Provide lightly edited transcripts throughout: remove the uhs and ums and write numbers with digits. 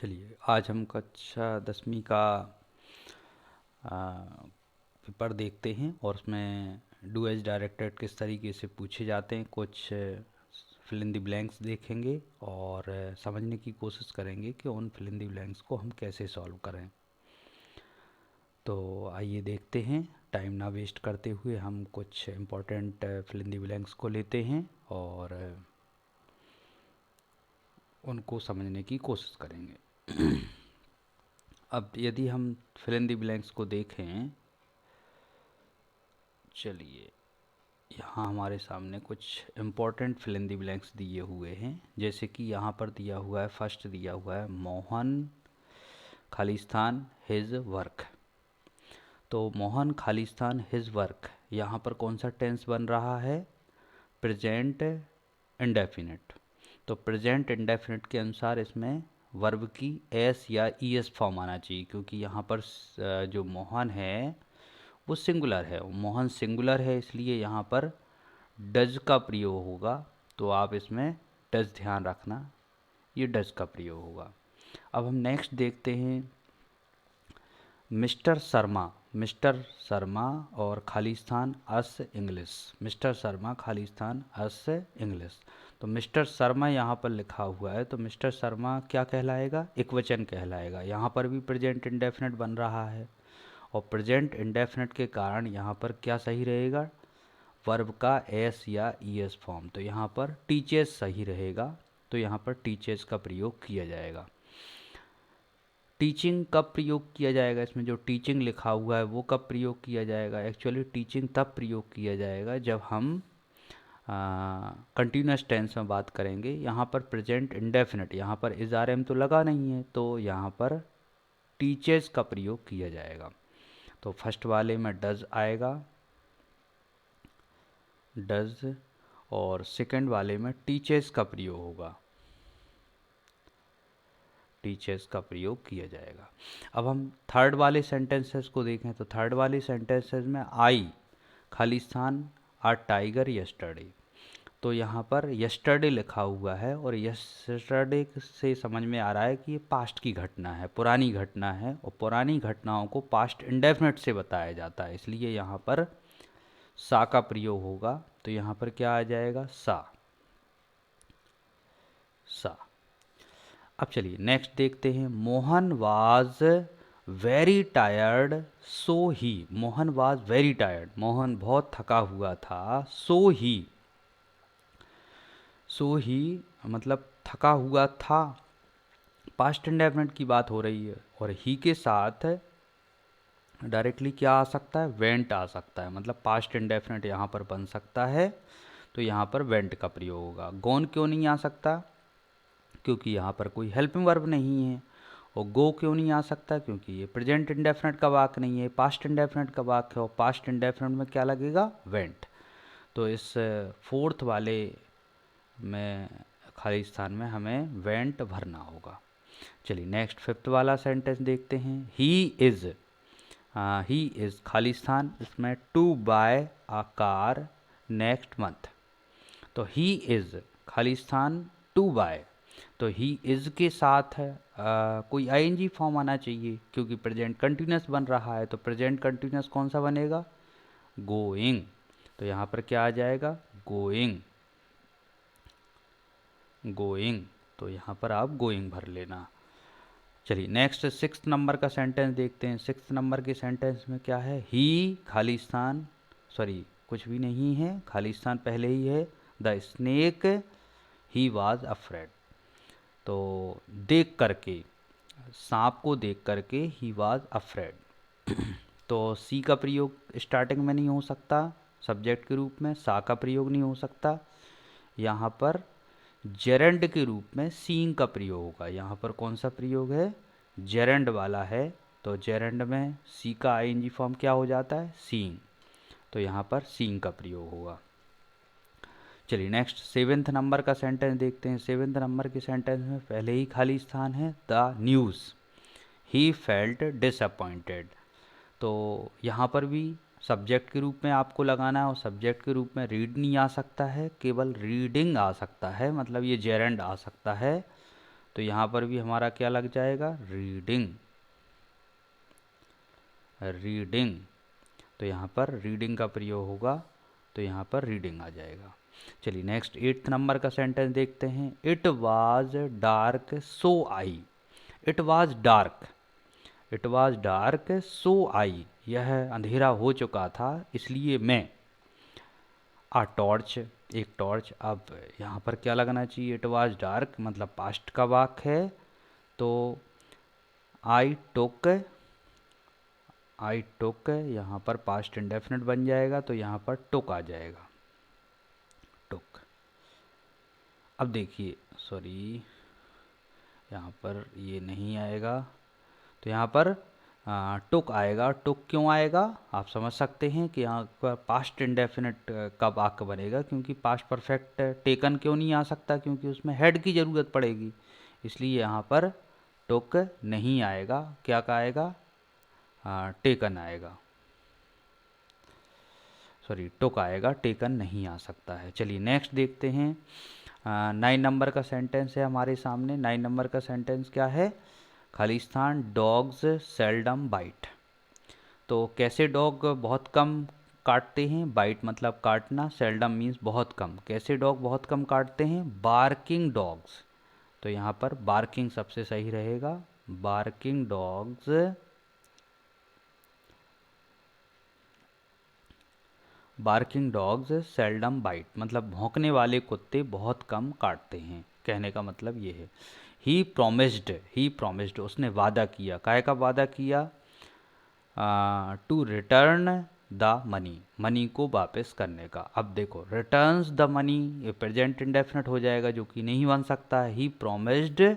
चलिए आज हम कक्षा 10वीं का पेपर देखते हैं और उसमें डू एज डायरेक्टेड किस तरीके से पूछे जाते हैं। कुछ फिल इन द ब्लैंक्स देखेंगे और समझने की कोशिश करेंगे कि उन फिल इन द ब्लैंक्स को हम कैसे सॉल्व करें। तो आइए देखते हैं, टाइम ना वेस्ट करते हुए हम कुछ important fill in the blanks को लेते हैं और उनको समझने की कोशिश करेंगे। अब यदि हम फिल इन द ब्लैंक्स को देखें, चलिए यहाँ हमारे सामने कुछ important fill in the blanks दिए हुए हैं। जैसे कि यहाँ पर दिया हुआ है, फर्स्ट दिया हुआ है मोहन खालिस्तान हिज वर्क। तो मोहन खालिस्तान हिज वर्क, यहाँ पर कौन सा टेंस बन रहा है? Present indefinite. तो प्रेजेंट इंडेफिनिट के अनुसार इसमें वर्ब की एस या ई एस फॉर्म आना चाहिए, क्योंकि यहाँ पर जो मोहन है वो सिंगुलर है, मोहन सिंगुलर है, इसलिए यहाँ पर डज का प्रयोग होगा। तो आप इसमें डज ध्यान रखना, ये डज का प्रयोग होगा। अब हम नेक्स्ट देखते हैं मिस्टर शर्मा। मिस्टर शर्मा और खालिस्तान अस इंग्लिश। मिस्टर शर्मा खालिस्तान अस इंग्लिश। तो मिस्टर शर्मा यहाँ पर लिखा हुआ है, तो मिस्टर शर्मा क्या कहलाएगा? एकवचन कहलाएगा। यहाँ पर भी प्रेजेंट इंडेफिनिट बन रहा है और प्रेजेंट इंडेफिनिट के कारण यहाँ पर क्या सही रहेगा? वर्ब का एस या ई एस फॉर्म। तो यहाँ पर टीचर्स सही रहेगा, तो यहाँ पर टीचर्स का प्रयोग किया जाएगा। टीचिंग कब प्रयोग किया जाएगा? इसमें जो टीचिंग लिखा हुआ है वो कब प्रयोग किया जाएगा? एक्चुअली टीचिंग तब प्रयोग किया जाएगा जब हम कंटिन्यूस टेंस में बात करेंगे। यहाँ पर प्रेजेंट इंडेफिनिट, यहाँ पर इज आर एम तो लगा नहीं है, तो यहाँ पर टीचर्स का प्रयोग किया जाएगा। तो फर्स्ट वाले में डज आएगा, डज, और सेकंड वाले में टीचर्स का प्रयोग होगा, टीचर्स का प्रयोग किया जाएगा। अब हम थर्ड वाले सेंटेंसेस को देखें, तो थर्ड वाले सेंटेंसेस में आई खालिस्तान आ टाइगर यस्टरडे। तो यहाँ पर यस्टरडे लिखा हुआ है और यस्टरडे से समझ में आ रहा है कि ये पास्ट की घटना है, पुरानी घटना है, और पुरानी घटनाओं को पास्ट इंडेफिनिट से बताया जाता है, इसलिए यहाँ पर सा का प्रयोग होगा। तो यहाँ पर क्या आ जाएगा? सा, सा। अब चलिए नेक्स्ट देखते हैं। Mohan was very tired so he. Mohan was very tired, Mohan बहुत थका हुआ था। सो ही मतलब थका हुआ था, पास्ट इंडेफिनिट की बात हो रही है, और ही के साथ डायरेक्टली क्या आ सकता है? वेंट आ सकता है, मतलब पास्ट इंडेफिनिट यहाँ पर बन सकता है, तो यहाँ पर वेंट का प्रयोग होगा। गोन क्यों नहीं आ सकता? क्योंकि यहाँ पर कोई हेल्पिंग वर्ब नहीं है। और गो क्यों नहीं आ सकता? क्योंकि ये प्रेजेंट इंडेफिनिट का वाक्य नहीं है, पास्ट इंडेफिनिट का वाक्य है, और पास्ट इंडेफिनिट में क्या लगेगा? वेंट। तो इस फोर्थ वाले में खालिस्तान में हमें वेंट भरना होगा। चलिए नेक्स्ट फिफ्थ वाला सेंटेंस देखते हैं। ही इज़ खालिस्तान, इसमें to buy a car next month. तो he is Khalistan to buy, तो ही इज़ के साथ कोई आईएनजी फॉर्म आना चाहिए, क्योंकि प्रेजेंट कंटिन्यूस बन रहा है। तो प्रेजेंट कंटिन्यूस कौन सा बनेगा? गोइंग। तो यहाँ पर क्या आ जाएगा? Going, going. तो यहाँ पर आप गोइंग भर लेना। चलिए नेक्स्ट सिक्स नंबर का सेंटेंस देखते हैं। सिक्स नंबर के सेंटेंस में क्या है? ही खालिस्तान, सॉरी कुछ भी नहीं है, खालिस्तान पहले ही है। The snake he was afraid. तो देख करके, सांप को देख करके ही वाज अफ्रेड। तो सी का प्रयोग स्टार्टिंग में नहीं हो सकता सब्जेक्ट के रूप में, सा का प्रयोग नहीं हो सकता। यहाँ पर जेरेंड के रूप में सीइंग का प्रयोग होगा। यहाँ पर कौन सा प्रयोग है? जेरेंड वाला है। तो जेरेंड में सी का आईएनजी फॉर्म क्या हो जाता है? सीइंग। तो यहाँ पर सीइंग का प्रयोग होगा। चलिए नेक्स्ट सेवेंथ नंबर का सेंटेंस देखते हैं। सेवेंथ नंबर के सेंटेंस में पहले ही खाली स्थान है, the news he felt disappointed. तो यहाँ पर भी सब्जेक्ट के रूप में आपको लगाना है, और सब्जेक्ट के रूप में रीड नहीं आ सकता है, केवल रीडिंग आ सकता है, मतलब ये जेरेंड आ सकता है। तो यहाँ पर भी हमारा क्या लग जाएगा, रीडिंग। रीडिंग, तो यहाँ पर रीडिंग का प्रयोग होगा, तो यहाँ पर रीडिंग आ जाएगा। चलिए नेक्स्ट 8th नंबर का सेंटेंस देखते हैं। It was dark so I. It was dark, it was dark so I, यह अंधेरा हो चुका था इसलिए मैं। आ टॉर्च, एक टॉर्च। अब यहाँ पर क्या लगना चाहिए, इट वाज डार्क मतलब पास्ट का वाक्य है, तो आई टुक, आई टुक यहाँ पर पास्ट इंडेफिनिट बन जाएगा, तो यहाँ पर टुक आ जाएगा, टुक। अब देखिए, सॉरी यहाँ पर ये नहीं आएगा, तो यहाँ पर टुक आएगा। टुक क्यों आएगा, आप समझ सकते हैं कि यहाँ पर पास्ट इंडेफिनिट का वाक्य बनेगा, क्योंकि पास्ट परफेक्ट टेकन क्यों नहीं आ सकता, क्योंकि उसमें हेड की ज़रूरत पड़ेगी, इसलिए यहाँ पर टुक नहीं आएगा। क्या का आएगा, टेकन आएगा, सॉरी टुक आएगा, टेकन नहीं आ सकता है। चलिए नेक्स्ट देखते हैं। 9 नंबर का सेंटेंस है हमारे सामने। 9 नंबर का सेंटेंस क्या है, खालिस्तान डॉग्स सेल्डम बाइट। तो कैसे डॉग बहुत कम काटते हैं, बाइट मतलब काटना, सेल्डम मीन्स बहुत कम। कैसे डॉग बहुत कम काटते हैं, बार्किंग डॉग्स, तो यहाँ पर बार्किंग सबसे सही रहेगा। Barking dogs, barking dogs seldom bite मतलब भौंकने वाले कुत्ते बहुत कम काटते हैं, कहने का मतलब ये है। ही प्रोमिस्ड, ही प्रोमिस्ड उसने वादा किया, काहे का वादा किया, to return the money, money को वापस करने का। अब देखो रिटर्न्स द मनी, ये प्रेजेंट इंडेफिनिट हो जाएगा, जो कि नहीं बन सकता है। ही प्रोमिस्ड,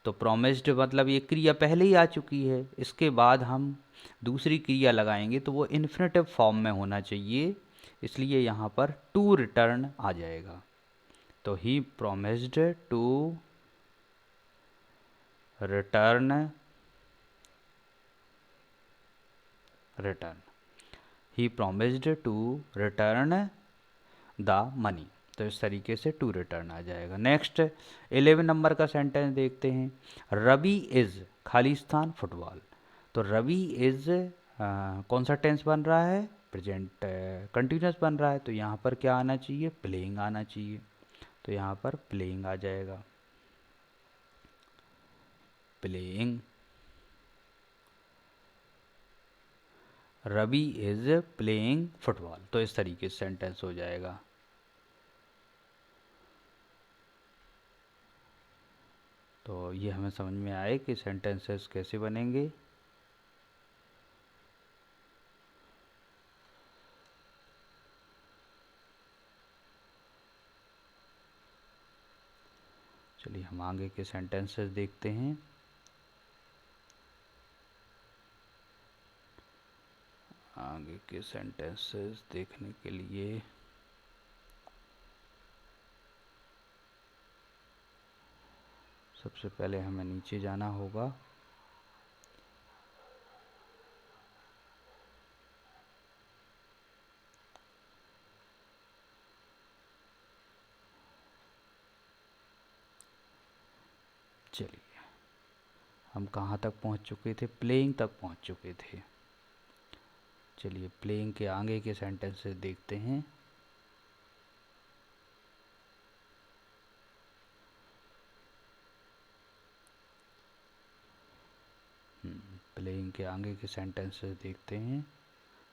तो प्रोमिस्ड मतलब ये क्रिया पहले ही आ चुकी है, इसके बाद हम दूसरी क्रिया लगाएंगे तो वो इन्फिनेटिव फॉर्म में होना चाहिए, इसलिए यहाँ पर टू रिटर्न आ जाएगा। तो he promised to return, return, he promised to return the money, तो इस तरीके से टू रिटर्न आ जाएगा। नेक्स्ट 11 नंबर का सेंटेंस देखते हैं। रवि इज खालिस्तान फुटबॉल, तो रवि इज कौन सा टेंस बन रहा है, प्रेजेंट कंटिन्यूस बन रहा है, तो यहाँ पर क्या आना चाहिए, प्लेइंग आना चाहिए, तो यहाँ पर प्लेइंग आ जाएगा, playing. Ravi is playing football, तो इस तरीके से सेंटेंस हो जाएगा। तो ये हमें समझ में आए कि सेंटेंसेस कैसे बनेंगे। चलिए हम आगे के सेंटेंसेस देखते हैं। आगे के सेंटेंसेस देखने के लिए सबसे पहले हमें नीचे जाना होगा। चलिए हम कहाँ तक पहुँच चुके थे, प्लेइंग तक पहुँच चुके थे। चलिए प्लेइंग के आगे के सेंटेंसेस देखते हैं। प्लेइंग के आगे के सेंटेंसेस देखते हैं,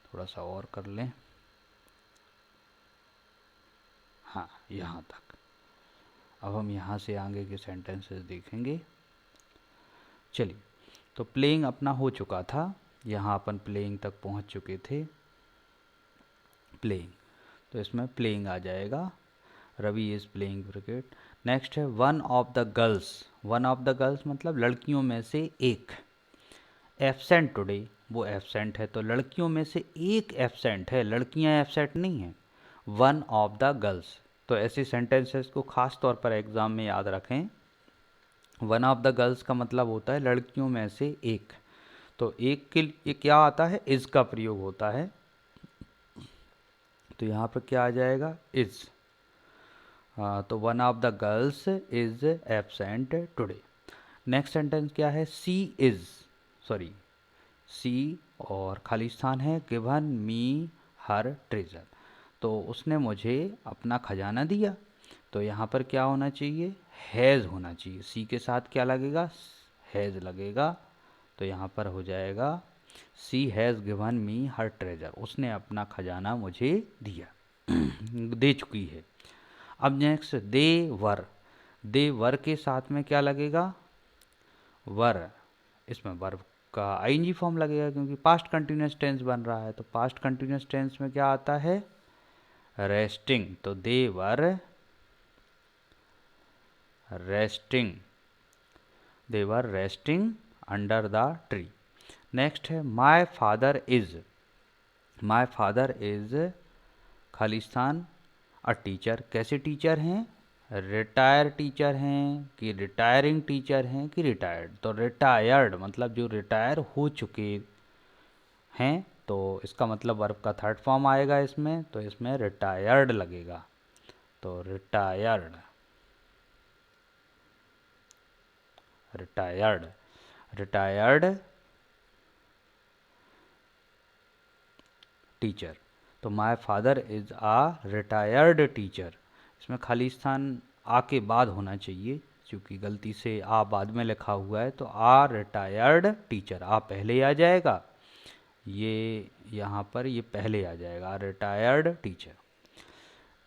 थोड़ा सा और कर लें। हाँ यहाँ तक। अब हम यहाँ से आगे के सेंटेंसेस देखेंगे। चलिए तो प्लेइंग अपना हो चुका था, यहाँ अपन प्लेइंग तक पहुँच चुके थे। प्लेइंग, तो इसमें प्लेइंग आ जाएगा, Ravi is playing cricket. Next है one of the girls. One of the girls मतलब लड़कियों में से एक। एब्सेंट टुडे, वो एब्सेंट है, तो लड़कियों में से एक एब्सेंट है, लड़कियां एब्सेंट नहीं हैं। वन ऑफ द गर्ल्स, तो ऐसे सेंटेंसेस को खास तौर पर एग्ज़ाम में याद रखें। वन ऑफ द गर्ल्स का मतलब होता है लड़कियों में से एक, तो एक के लिए क्या आता है, इज़ का प्रयोग होता है, तो यहाँ पर क्या आ जाएगा, इज़। तो one of the girls is absent today. Next sentence क्या है, सी और खाली स्थान है, गिवन मी हर ट्रेजर, तो उसने मुझे अपना खजाना दिया। तो यहाँ पर क्या होना चाहिए, हैज़ होना चाहिए। सी के साथ क्या लगेगा, हैज़ लगेगा। तो यहाँ पर हो जाएगा she has given me her treasure, उसने अपना खजाना मुझे दिया दे चुकी है। अब नेक्स्ट दे वर के साथ में क्या लगेगा, वर, इसमें वर्ब का आईएनजी फॉर्म लगेगा क्योंकि पास्ट कंटिन्यूअस टेंस बन रहा है। तो पास्ट कंटिन्यूअस टेंस में क्या आता है, रेस्टिंग। तो they were resting under the tree. Next है माय फादर इज खाली स्थान अ टीचर। कैसे टीचर हैं, रिटायर टीचर हैं कि रिटायरिंग टीचर हैं कि रिटायर्ड। तो रिटायर्ड मतलब जो रिटायर हो चुके हैं, तो इसका मतलब वर्ब का थर्ड फॉर्म आएगा इसमें, तो इसमें रिटायर्ड लगेगा। तो रिटायर्ड टीचर। तो my father is a retired teacher, इसमें खाली स्थान आ के बाद होना चाहिए क्योंकि गलती से आ बाद में लिखा हुआ है। तो आ रिटायर्ड टीचर, आ पहले आ जाएगा, ये यहाँ पर ये पहले आ जाएगा, रिटायर्ड टीचर।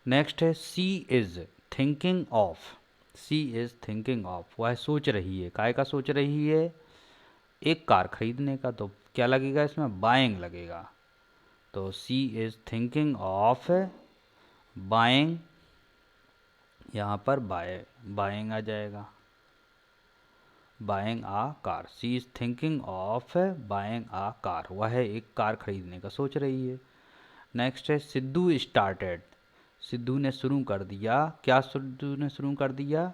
नेक्स्ट है सी इज थिंकिंग ऑफ, वह सोच रही है, काय का सोच रही है, एक कार खरीदने का। तो क्या लगेगा इसमें, बाइंग लगेगा। तो she is thinking of buying, यहाँ पर बाइंग आ जाएगा, buying a car. She is thinking of buying a car, वह एक कार खरीदने का सोच रही है। नेक्स्ट है सिद्धू ने शुरू कर दिया, क्या सिद्धू ने शुरू कर दिया,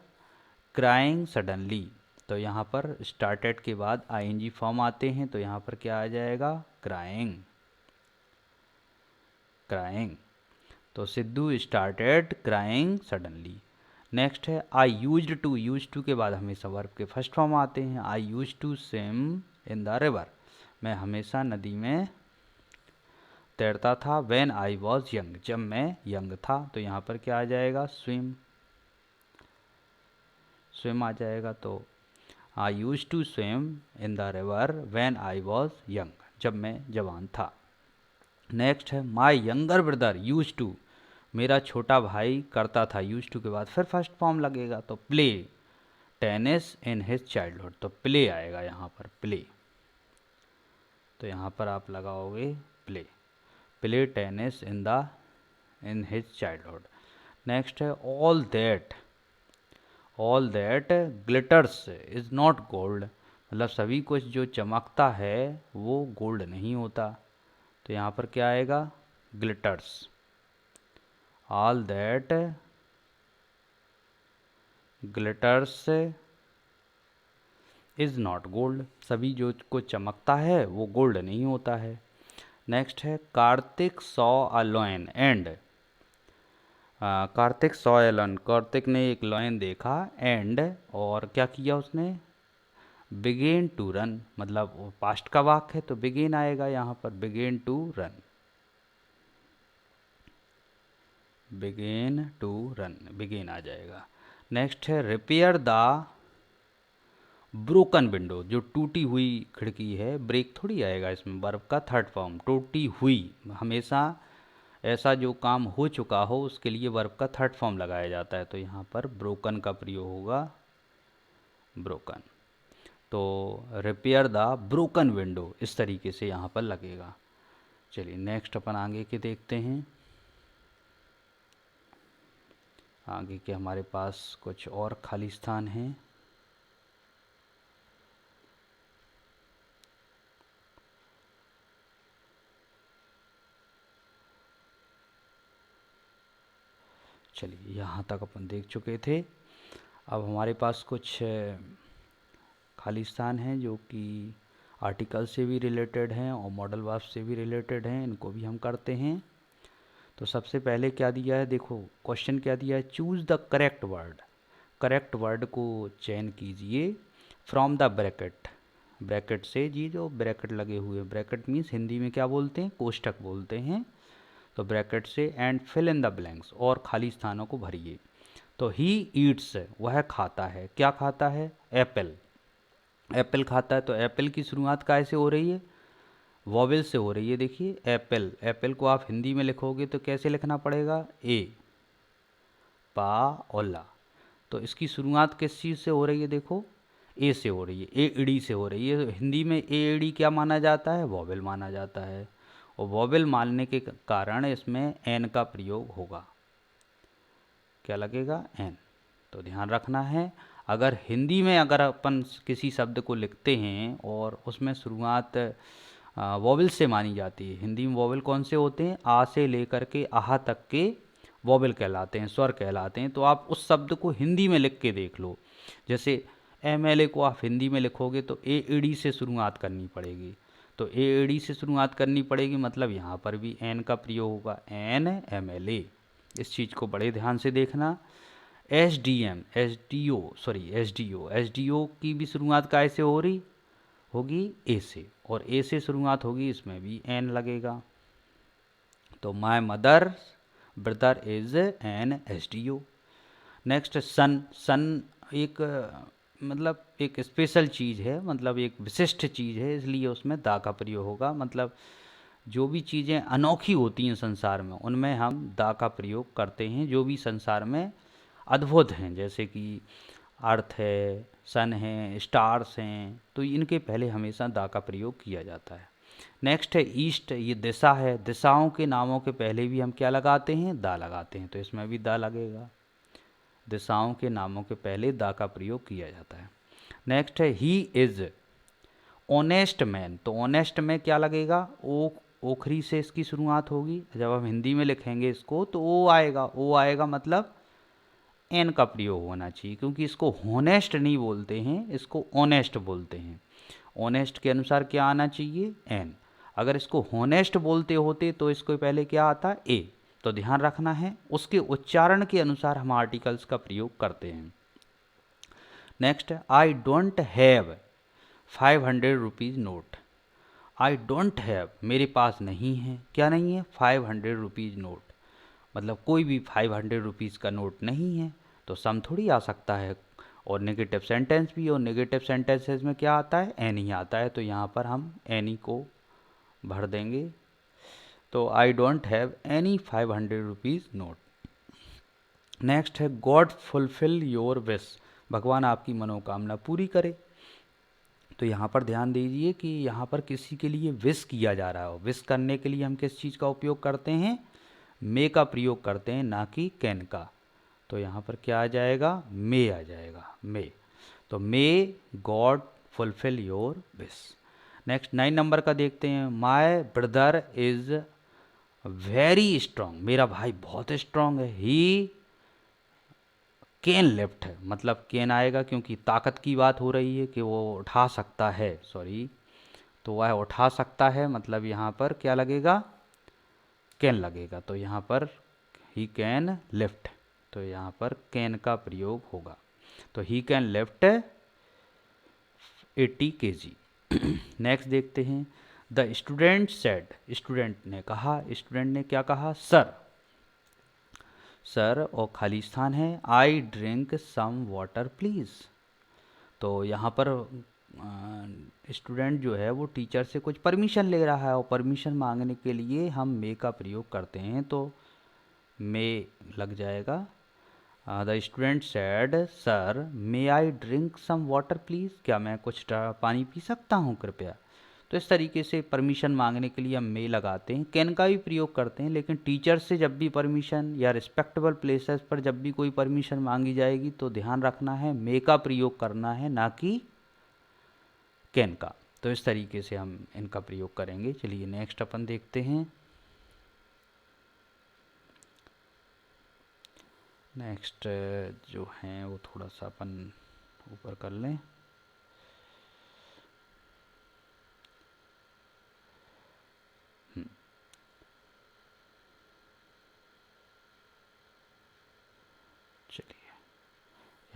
क्राइंग सडनली। तो यहाँ पर स्टार्टेड के बाद आईएनजी फॉर्म आते हैं, तो यहाँ पर क्या आ जाएगा, क्राइंग। तो Sidhu started crying suddenly. Next है आई यूज्ड टू के बाद हमेशा वर्ब के फर्स्ट फॉर्म आते हैं। I use to swim in the river, मैं हमेशा नदी में तैरता था। व्हेन आई वॉज यंग, जब मैं यंग था। तो यहाँ पर क्या आ जाएगा, स्विम आ जाएगा। तो I use to swim in the river when I was young, जब मैं जवान था। नेक्स्ट है my younger brother use to, मेरा छोटा भाई करता था। यूज टू के बाद फिर फर्स्ट फॉर्म लगेगा, तो play tennis in his childhood, तो प्ले आएगा यहाँ पर, प्ले। तो यहाँ पर आप लगाओगे play tennis in his childhood. Next है all that glitters is not gold, मतलब सभी कुछ जो चमकता है वो गोल्ड नहीं होता। तो यहाँ पर क्या आएगा, glitters. All that glitters is not gold, सभी जो कुछ चमकता है वो गोल्ड नहीं होता है। नेक्स्ट है Kartik saw a lion and, Kartik ने एक लॉयन देखा, एंड और क्या किया उसने, बिगेन टू रन, मतलब वो पास्ट का वाक्य है तो बिगेन आएगा यहाँ पर, बिगेन टू रन, बिगेन आ जाएगा। नेक्स्ट है रिपेयर द ब्रोकन विंडो, जो टूटी हुई खिड़की है, ब्रेक थोड़ी आएगा इसमें, वर्ब का थर्ड फॉर्म, टूटी हुई, हमेशा ऐसा जो काम हो चुका हो उसके लिए वर्ब का थर्ड फॉर्म लगाया जाता है। तो यहाँ पर ब्रोकन का प्रयोग होगा, ब्रोकन। तो रिपेयर द ब्रोकन विंडो इस तरीके से यहाँ पर लगेगा। चलिए नेक्स्ट अपन आगे के देखते हैं। आगे के हमारे पास कुछ और खाली स्थान हैं। चलिए यहाँ तक अपन देख चुके थे। अब हमारे पास कुछ खाली स्थान हैं जो कि आर्टिकल से भी रिलेटेड हैं और मॉडल वर्ब से भी रिलेटेड हैं, इनको भी हम करते हैं। तो सबसे पहले क्या दिया है, देखो क्वेश्चन क्या दिया है, choose the correct word. Correct word को चयन कीजिए फ्रॉम द ब्रैकेट। ब्रैकेट से, जी जो ब्रैकेट लगे हुए, ब्रैकेट मीन्स हिंदी में क्या बोलते हैं, कोष्ठक बोलते हैं। तो ब्रैकेट से and fill in the blanks, और खाली स्थानों को भरिए। तो ही ईट्स, वह खाता है, क्या खाता है, एप्पल। एप्पल खाता है, तो एप्पल की शुरुआत कैसे हो रही है, वॉवेल से हो रही है। देखिए एप्पल, एप्पल को आप हिंदी में लिखोगे तो कैसे लिखना पड़ेगा, ए, पा और ला। तो इसकी शुरुआत किस चीज़ से हो रही है, देखो ए से हो रही है, ए इडी से हो रही है। तो हिंदी में ए इडी क्या माना जाता है, वॉवेल माना जाता है। और वॉवेल मानने के कारण इसमें एन का प्रयोग होगा। क्या लगेगा, एन। तो ध्यान रखना है, अगर हिंदी में अगर अपन किसी शब्द को लिखते हैं और उसमें शुरुआत वॉवेल से मानी जाती है। हिंदी में वॉवेल कौन से होते हैं, आ से लेकर के आहा तक के वॉवेल कहलाते हैं, स्वर कहलाते हैं। तो आप उस शब्द को हिंदी में लिख के देख लो। जैसे एमएलए को आप हिंदी में लिखोगे तो ए ईडी से शुरुआत करनी पड़ेगी। तो ए ईडी से शुरुआत करनी पड़ेगी, मतलब यहाँ पर भी एन का प्रयोग होगा, एन एमएलए। इस चीज़ को बड़े ध्यान से देखना। S D M, S D O, sorry S D O, S D O की भी शुरुआत कैसे हो रही होगी, ए से, और ए से शुरुआत होगी, इसमें भी एन लगेगा। तो my mother brother is an S D O. Next son, son एक मतलब एक स्पेशल चीज़ है, मतलब एक विशिष्ट चीज़ है, इसलिए उसमें दा का प्रयोग होगा। मतलब जो भी चीज़ें अनोखी होती हैं संसार में, उनमें हम दा का प्रयोग करते हैं। जो भी संसार में अद्भुत हैं, जैसे कि अर्थ है, सन है, स्टार्स हैं, तो इनके पहले हमेशा दा का प्रयोग किया जाता है। नेक्स्ट है ईस्ट, ये दिशा है। दिशाओं के नामों के पहले भी हम क्या लगाते हैं, दा लगाते हैं, तो इसमें भी दा लगेगा। दिशाओं के नामों के पहले दा का प्रयोग किया जाता है। नेक्स्ट है ही इज ऑनेस्ट मैन। तो ऑनेस्ट में क्या लगेगा, ओ, ओखरी से इसकी शुरुआत होगी। जब हम हिंदी में लिखेंगे इसको तो ओ आएगा, ओ आएगा, मतलब एन का प्रयोग होना चाहिए, क्योंकि इसको होनेस्ट नहीं बोलते हैं, इसको ऑनेस्ट बोलते हैं। ऑनेस्ट के अनुसार क्या आना चाहिए, एन। अगर इसको होनेस्ट बोलते होते तो इसको पहले क्या आता, ए। तो ध्यान रखना है, उसके उच्चारण के अनुसार हम आर्टिकल्स का प्रयोग करते हैं। Next, I don't have 500 rupees note. I don't have, मेरे पास नहीं है, क्या नहीं है, 500 रुपीज़ नोट। मतलब कोई भी 500 रुपीज़ का नोट नहीं है, तो सम थोड़ी आ सकता है। और नेगेटिव सेंटेंस भी, और नेगेटिव सेंटेंसेस में क्या आता है, एन ही आता है। तो यहाँ पर हम एनी को भर देंगे। तो I don't have any 500 rupees note. Next है गॉड फुलफिल योर विश। भगवान आपकी मनोकामना पूरी करे। तो यहाँ पर ध्यान दीजिए कि यहाँ पर किसी के लिए विश किया जा रहा हो। विश करने के लिए हम किस चीज़ का उपयोग करते हैं, मे का प्रयोग करते हैं, ना कि कैन का। तो यहाँ पर क्या आ जाएगा, मे आ जाएगा, मे। तो may God fulfil your wish. Next 9 number का देखते हैं। My brother is very strong. मेरा भाई बहुत स्ट्रांग है। ही कैन लिफ्ट है, मतलब कैन आएगा क्योंकि ताकत की बात हो रही है कि वो उठा सकता है, सॉरी। तो वह उठा सकता है, मतलब यहाँ पर क्या लगेगा, कैन लगेगा। तो यहाँ पर ही कैन लिफ्ट, तो यहाँ पर कैन का प्रयोग होगा। तो he can lift 80 kg। Next देखते हैं। द स्टूडेंट सेड, स्टूडेंट ने कहा, स्टूडेंट ने क्या कहा, सर। सर और खाली स्थान है, I drink some water please. तो यहाँ पर स्टूडेंट जो है वो टीचर से कुछ परमिशन ले रहा है, और परमिशन मांगने के लिए हम मे का प्रयोग करते हैं। तो मे लग जाएगा। The student said sir may I drink some water please. क्या मैं कुछ पानी पी सकता हूँ कृपया। तो इस तरीके से परमिशन मांगने के लिए हम मे लगाते हैं। कैन का भी प्रयोग करते हैं, लेकिन टीचर से जब भी परमिशन या रिस्पेक्टेबल प्लेसेस पर जब भी कोई परमिशन मांगी जाएगी तो ध्यान रखना है मे का प्रयोग करना है, ना कि कैन का। तो इस तरीके से हम इनका प्रयोग करेंगे। चलिए नेक्स्ट अपन देखते हैं। नेक्स्ट जो हैं वो थोड़ा सा अपन ऊपर कर लें।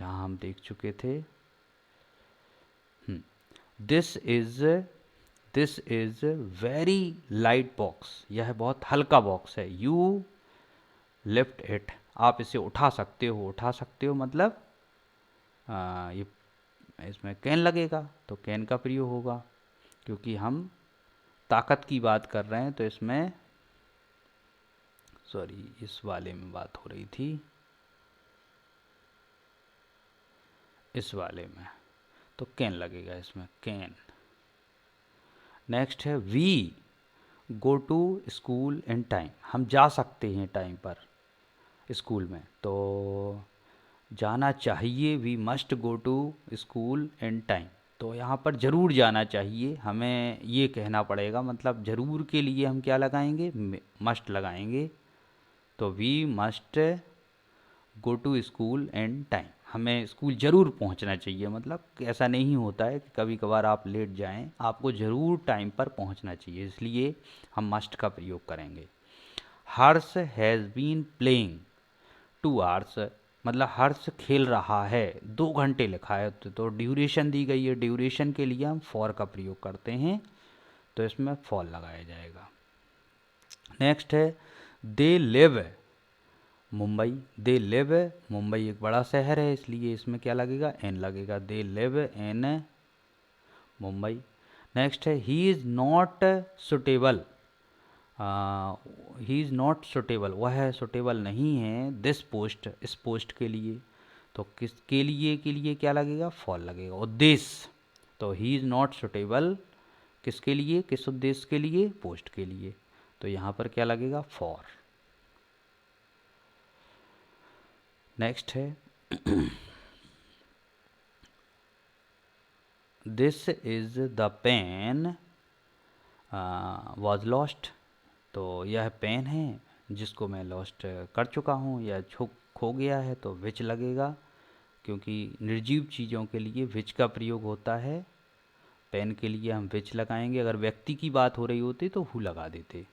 यहाँ हम देख चुके थे। This is very light box, यह बहुत हल्का बॉक्स है। यू लिफ्ट इट, आप इसे उठा सकते हो। उठा सकते हो मतलब ये इसमें कैन लगेगा तो कैन का प्रयोग होगा, क्योंकि हम ताकत की बात कर रहे हैं। तो इसमें सॉरी, इस वाले में बात हो रही थी, इस वाले में, तो कैन लगेगा इसमें, कैन। नेक्स्ट है we go to school in time, हम जा सकते हैं टाइम पर स्कूल में। तो जाना चाहिए, we must go to school in time, तो यहाँ पर ज़रूर जाना चाहिए, हमें ये कहना पड़ेगा। मतलब ज़रूर के लिए हम क्या लगाएंगे, मस्ट लगाएंगे। तो we must go to school in time, हमें स्कूल ज़रूर पहुंचना चाहिए। मतलब ऐसा नहीं होता है कि कभी कभार आप लेट जाएं, आपको ज़रूर टाइम पर पहुंचना चाहिए, इसलिए हम मस्ट का प्रयोग करेंगे। हर्ष हैज़ बीन प्लेइंग 2 आवर्स, मतलब हर्ष खेल रहा है 2 घंटे लिखा है, तो ड्यूरेशन दी गई है, ड्यूरेशन के लिए हम फॉर का प्रयोग करते हैं, तो इसमें फॉर लगाया जाएगा। नेक्स्ट है they live Mumbai, they live Mumbai एक बड़ा शहर है, इसलिए इसमें क्या लगेगा, एन लगेगा, they live in Mumbai. Next है he is not suitable, he is not suitable, वह सुटेबल नहीं है दिस पोस्ट, इस पोस्ट के लिए। तो किसके लिए, के लिए क्या लगेगा, फॉर लगेगा। और दिस, तो ही इज़ नॉट सुटेबल किसके लिए, किस उद्देश्य के लिए, पोस्ट के लिए, तो यहाँ पर क्या लगेगा, फॉर। नेक्स्ट है this is the pen was lost, तो यह पेन है जिसको मैं लॉस्ट कर चुका हूँ या खो गया है, तो विच लगेगा, क्योंकि निर्जीव चीज़ों के लिए विच का प्रयोग होता है। पेन के लिए हम विच लगाएंगे, अगर व्यक्ति की बात हो रही होती तो हु लगा देते।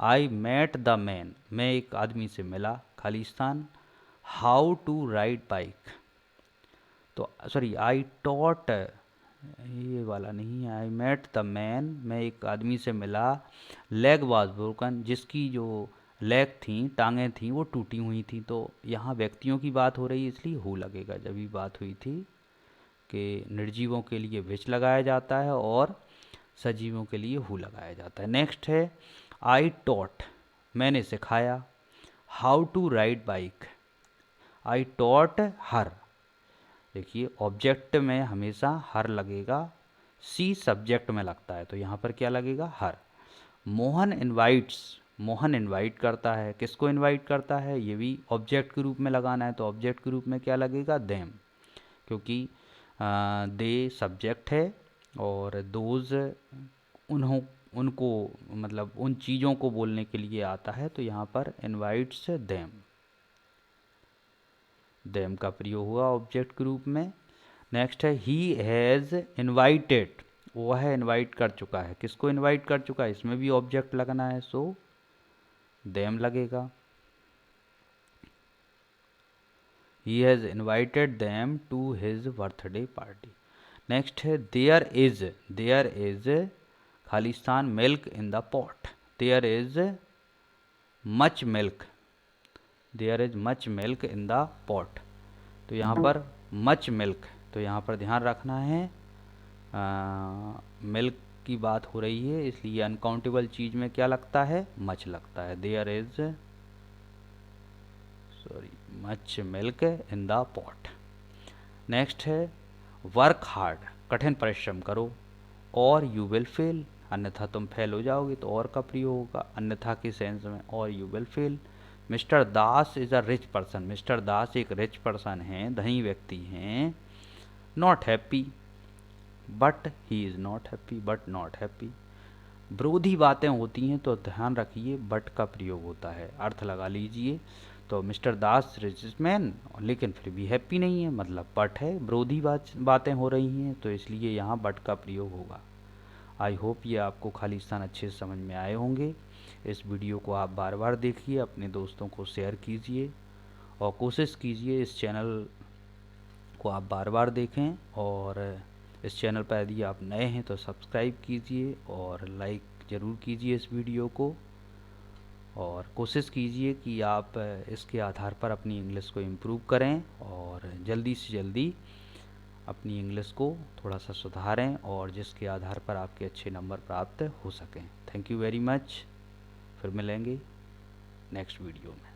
आई मेट द मैन, मैं एक आदमी से मिला, खाली स्थान, हाउ टू राइड बाइक, तो सॉरी आई टॉट, ये वाला नहीं है, आई मेट द मैन, मैं एक आदमी से मिला, लेग वाज ब्रोकन, जिसकी जो लेग थी, टांगें थी, वो टूटी हुई थी। तो यहाँ व्यक्तियों की बात हो रही है, इसलिए हु लगेगा। जब भी बात हुई थी कि निर्जीवों के लिए विच लगाया जाता है और सजीवों के लिए हु लगाया जाता है। नेक्स्ट है आई टॉट, मैंने सिखाया, how to ride bike, I taught her, देखिए ऑब्जेक्ट में हमेशा हर लगेगा, सी सब्जेक्ट में लगता है, तो यहाँ पर क्या लगेगा, हर। मोहन इनवाइट्स, मोहन इनवाइट करता है, किसको इनवाइट करता है, ये भी ऑब्जेक्ट के रूप में लगाना है, तो ऑब्जेक्ट के रूप में क्या लगेगा, देम, क्योंकि दे सब्जेक्ट है और दोज उन्हों उनको मतलब उन चीज़ों को बोलने के लिए आता है, तो यहाँ पर इनवाइट्स देम का प्रयोग हुआ ऑब्जेक्ट के रूप में। नेक्स्ट है ही हैज़ इनवाइटेड, वह इनवाइट कर चुका है, किसको इनवाइट कर चुका है, इसमें भी ऑब्जेक्ट लगना है, सो देम लगेगा। He has invited them to his birthday party. Next है देयर इज खाली स्थान milk in the pot, there is much milk, there is much milk in the pot, तो यहाँ पर मच मिल्क, तो यहाँ पर ध्यान रखना है मिल्क की बात हो रही है, इसलिए अनकाउंटेबल चीज़ में क्या लगता है, मच लगता है। There is sorry much milk in the pot. Next है वर्क हार्ड, कठिन परिश्रम करो, और यू विल फेल, अन्यथा तुम फेल हो जाओगे, तो और का प्रयोग होगा अन्यथा के सेंस में, और you will fail. Mister Das is a rich person, mister Das एक रिच पर्सन हैं, धनी व्यक्ति हैं। Not happy, but he is not happy, but not happy, विरोधी बातें होती हैं तो ध्यान रखिए बट का प्रयोग होता है, अर्थ लगा लीजिए। तो मिस्टर दास रिच मैन, लेकिन फिर भी हैप्पी नहीं है, मतलब बट है, विरोधी बातें हो रही हैं, तो इसलिए यहाँ बट का प्रयोग होगा। आई होप ये आपको खाली स्थान अच्छे से समझ में आए होंगे। इस वीडियो को आप बार बार देखिए, अपने दोस्तों को शेयर कीजिए और कोशिश कीजिए इस चैनल को आप बार बार देखें, और इस चैनल पर यदि आप नए हैं तो सब्सक्राइब कीजिए और लाइक ज़रूर कीजिए इस वीडियो को, और कोशिश कीजिए कि आप इसके आधार पर अपनी इंग्लिश को इम्प्रूव करें और जल्दी से जल्दी अपनी इंग्लिश को थोड़ा सा सुधारें, और जिसके आधार पर आपके अच्छे नंबर प्राप्त हो सकें। Thank you very much. फिर मिलेंगे नेक्स्ट वीडियो में।